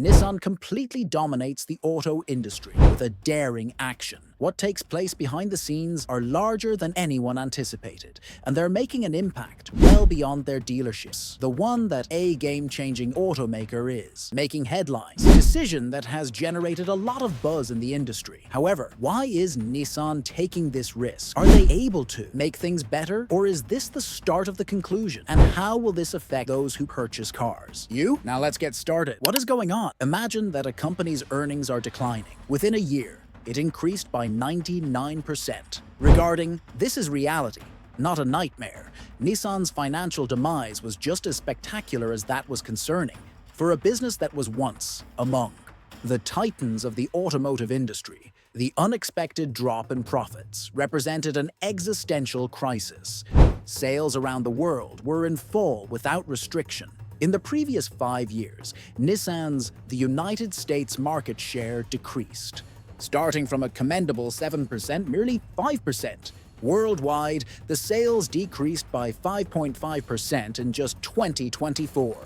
Nissan completely dominates the auto industry with a daring action. What takes place behind the scenes are larger than anyone anticipated, and they're making an impact well beyond their dealerships. The one that a game-changing automaker is, making headlines, a decision that has generated a lot of buzz in the industry. However, why is Nissan taking this risk? Are they able to make things better, or is this the start of the conclusion? And how will this affect those who purchase cars? Now let's get started. What is going on? Imagine that a company's earnings are declining. Within a year, it increased by 99%. Regarding this is reality, not a nightmare. Nissan's financial demise was just as spectacular as that was concerning for a business that was once among the titans of the automotive industry. The unexpected drop in profits represented an existential crisis. Sales around the world were in fall without restriction. In the previous 5 years, Nissan's the United States market share decreased, starting from a commendable 7%, merely 5%. Worldwide, the sales decreased by 5.5% in just 2024,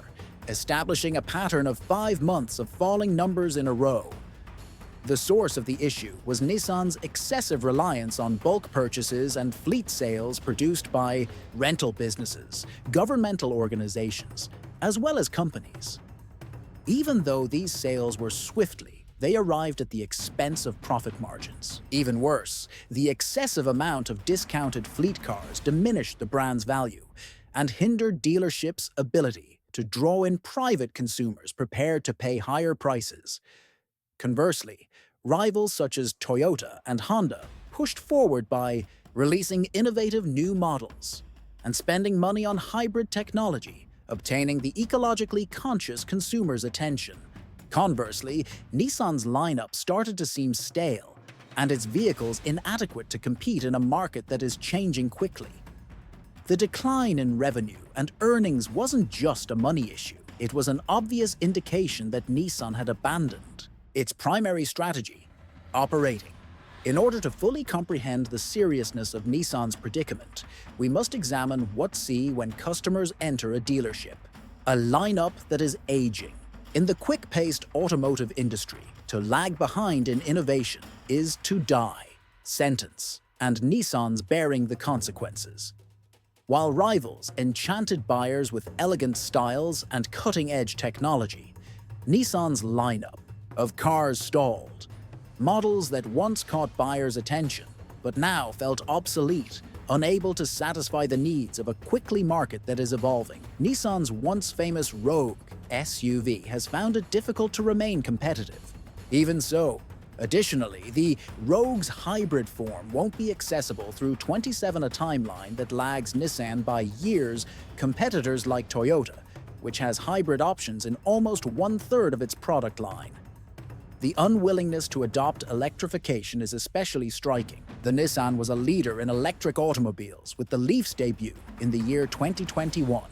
establishing a pattern of 5 months of falling numbers in a row. The source of the issue was Nissan's excessive reliance on bulk purchases and fleet sales produced by rental businesses, governmental organizations, as well as companies. Even though these sales were swiftly, they arrived at the expense of profit margins. Even worse, the excessive amount of discounted fleet cars diminished the brand's value and hindered dealerships' ability to draw in private consumers prepared to pay higher prices. Conversely, rivals such as Toyota and Honda pushed forward by releasing innovative new models and spending money on hybrid technology, obtaining the ecologically conscious consumer's attention. Conversely, Nissan's lineup started to seem stale, and its vehicles inadequate to compete in a market that is changing quickly. The decline in revenue and earnings wasn't just a money issue. It was an obvious indication that Nissan had abandoned its primary strategy, operating. In order to fully comprehend the seriousness of Nissan's predicament, we must examine what see when customers enter a dealership. A lineup that is aging. In the quick-paced automotive industry, to lag behind in innovation is to die. Sentence. And Nissan's bearing the consequences. While rivals enchanted buyers with elegant styles and cutting-edge technology, Nissan's lineup of cars stalled. Models that once caught buyers' attention, but now felt obsolete, unable to satisfy the needs of a quickly market that is evolving. Nissan's once famous Rogue SUV has found it difficult to remain competitive. Even so, additionally, the Rogue's hybrid form won't be accessible through 27, a timeline that lags Nissan by years competitors like Toyota, which has hybrid options in almost 1/3 of its product line. The unwillingness to adopt electrification is especially striking. The Nissan was a leader in electric automobiles with the Leaf's debut in the year 2021.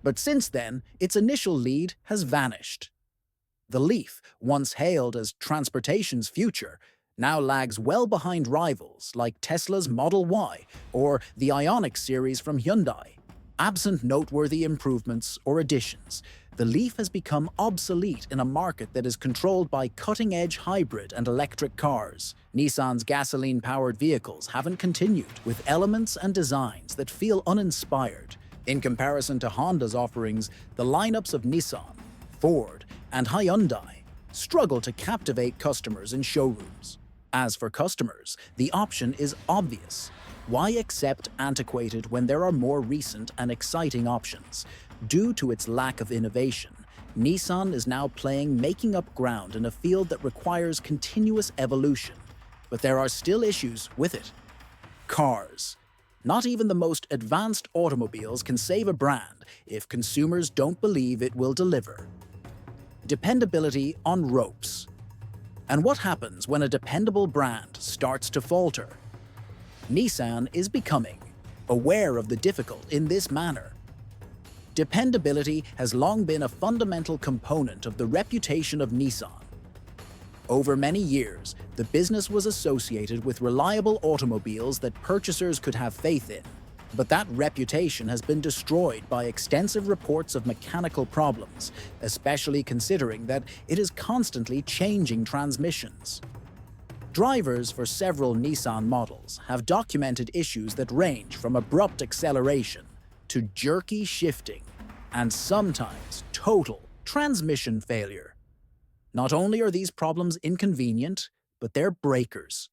But since then, its initial lead has vanished. The Leaf, once hailed as transportation's future, now lags well behind rivals like Tesla's Model Y or the Ioniq series from Hyundai. Absent noteworthy improvements or additions, the Leaf has become obsolete in a market that is controlled by cutting-edge hybrid and electric cars. Nissan's gasoline-powered vehicles haven't continued, with elements and designs that feel uninspired. In comparison to Honda's offerings, the lineups of Nissan, Ford, and Hyundai struggle to captivate customers in showrooms. As for customers, the option is obvious. Why accept antiquated when there are more recent and exciting options? Due to its lack of innovation, Nissan is now making up ground in a field that requires continuous evolution. But there are still issues with it. Cars. Not even the most advanced automobiles can save a brand if consumers don't believe it will deliver. Dependability on ropes. And what happens when a dependable brand starts to falter? Nissan is becoming aware of the difficult in this manner. Dependability has long been a fundamental component of the reputation of Nissan. Over many years, the business was associated with reliable automobiles that purchasers could have faith in. But that reputation has been destroyed by extensive reports of mechanical problems, especially considering that it is constantly changing transmissions. Drivers for several Nissan models have documented issues that range from abrupt acceleration to jerky shifting and sometimes total transmission failure. Not only are these problems inconvenient, but they're breakers.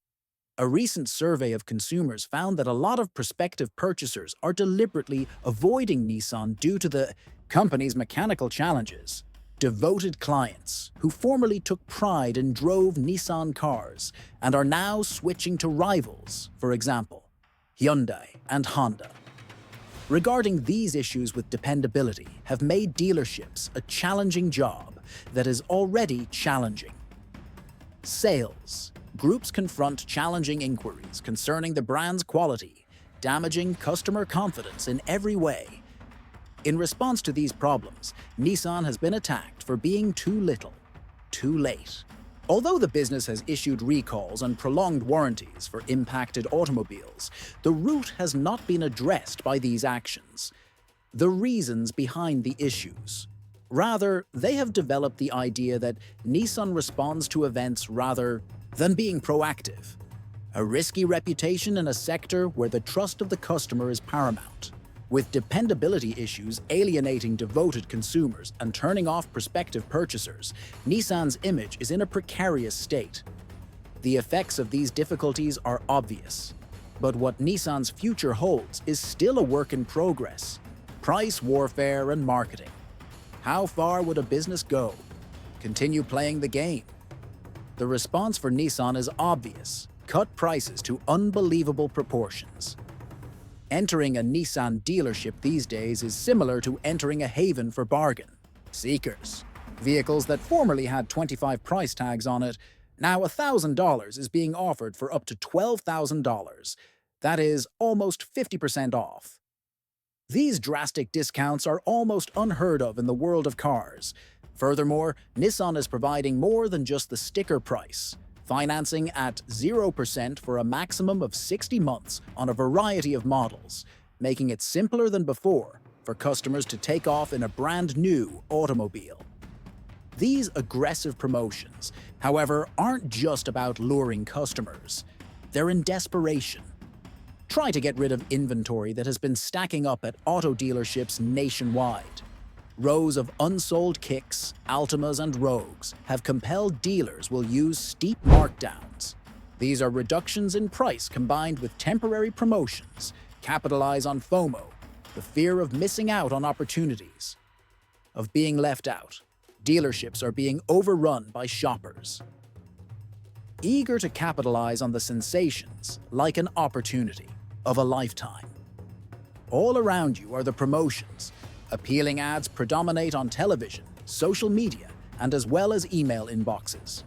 A recent survey of consumers found that a lot of prospective purchasers are deliberately avoiding Nissan due to the company's mechanical challenges. Devoted clients who formerly took pride and drove Nissan cars and are now switching to rivals, for example, Hyundai and Honda. Regarding these issues with dependability have made dealerships a challenging job that is already challenging. Sales. Groups confront challenging inquiries concerning the brand's quality, damaging customer confidence in every way. In response to these problems, Nissan has been attacked for being too little, too late. Although the business has issued recalls and prolonged warranties for impacted automobiles, the root has not been addressed by these actions. The reasons behind the issues. Rather, they have developed the idea that Nissan responds to events rather than being proactive. A risky reputation in a sector where the trust of the customer is paramount. With dependability issues alienating devoted consumers and turning off prospective purchasers, Nissan's image is in a precarious state. The effects of these difficulties are obvious, but what Nissan's future holds is still a work in progress. Price warfare and marketing. How far would a business go? Continue playing the game? The response for Nissan is obvious: cut prices to unbelievable proportions. Entering a Nissan dealership these days is similar to entering a haven for bargain seekers. Vehicles that formerly had 25 price tags on it, now $1,000 is being offered for up to $12,000. That is almost 50% off. These drastic discounts are almost unheard of in the world of cars. Furthermore, Nissan is providing more than just the sticker price. Financing at 0% for a maximum of 60 months on a variety of models, making it simpler than before for customers to take off in a brand new automobile. These aggressive promotions, however, aren't just about luring customers. They're in desperation. Try to get rid of inventory that has been stacking up at auto dealerships nationwide. Rows of unsold Kicks, Altimas, and Rogues have compelled dealers will use steep markdowns. These are reductions in price combined with temporary promotions, capitalize on FOMO, the fear of missing out on opportunities, of being left out. Dealerships are being overrun by shoppers, eager to capitalize on the sensations like an opportunity of a lifetime. All around you are the promotions. Appealing ads predominate on television, social media, and as well as email inboxes.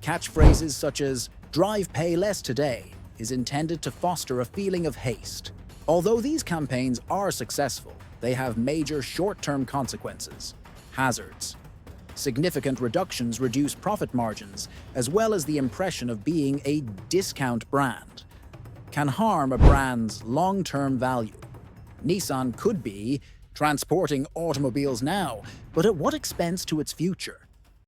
Catchphrases such as "Drive Pay Less Today" is intended to foster a feeling of haste. Although these campaigns are successful, they have major short-term consequences, hazards. Significant reductions reduce profit margins, as well as the impression of being a discount brand, can harm a brand's long-term value. Nissan could be transporting automobiles now, but at what expense to its future?